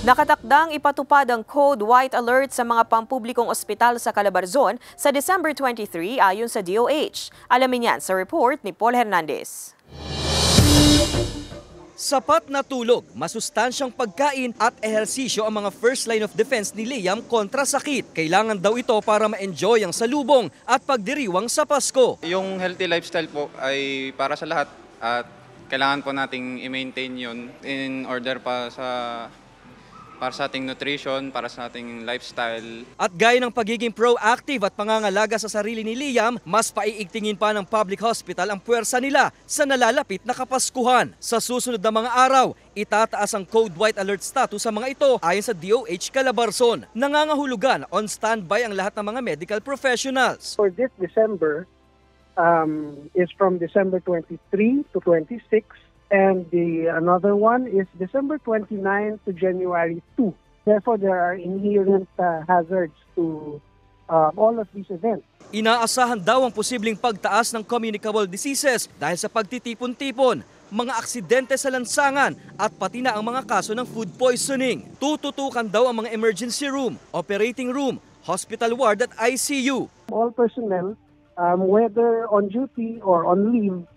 Nakatakdang ipatupad ang Code White Alert sa mga pampublikong ospital sa Calabarzon sa December 23 ayon sa DOH. Alamin yan sa report ni Paul Hernandez. Sapat na tulog, masustansyang pagkain at ehersisyo ang mga first line of defense ni Liam kontra sakit. Kailangan daw ito para ma-enjoy ang salubong at pagdiriwang sa Pasko. Yung healthy lifestyle po ay para sa lahat at kailangan po nating i-maintain yun in order para sa ating nutrition, para sa ating lifestyle. At gaya ng pagiging proactive at pangangalaga sa sarili ni Liam, mas paiigtingin pa ng public hospital ang puwersa nila sa nalalapit na Kapaskuhan. Sa susunod na mga araw, itataas ang Code White Alert status sa mga ito ayon sa DOH Calabarzon. Nangangahulugan on standby ang lahat ng mga medical professionals. For this December, is from December 23 to 26. And another one is December 29 to January 2. Therefore, there are inherent hazards to all of these events. Inaasahan daw ang posibleng pagtaas ng communicable diseases dahil sa pagtitipon-tipon, mga aksidente sa lansangan at pati na ang mga kaso ng food poisoning. Tututukan daw ang mga emergency room, operating room, hospital ward at ICU. All personnel, whether on duty or on leave,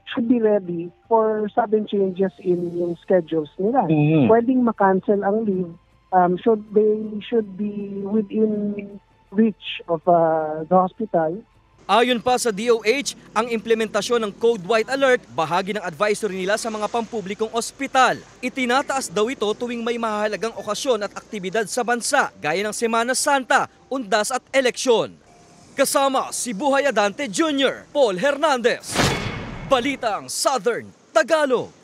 should be ready for sudden changes in yung schedules nila. Pwedeng makancel ang leave, they should be within reach of the hospital. Ayon pa sa DOH, ang implementasyon ng Code White Alert bahagi ng advisory nila sa mga pampublikong ospital. Itinataas daw ito tuwing may mahalagang okasyon at aktibidad sa bansa gaya ng Semana Santa, undas at eleksyon. Kasama si Buhay Adante Jr., Paul Hernandez. Balitang Southern Tagalog.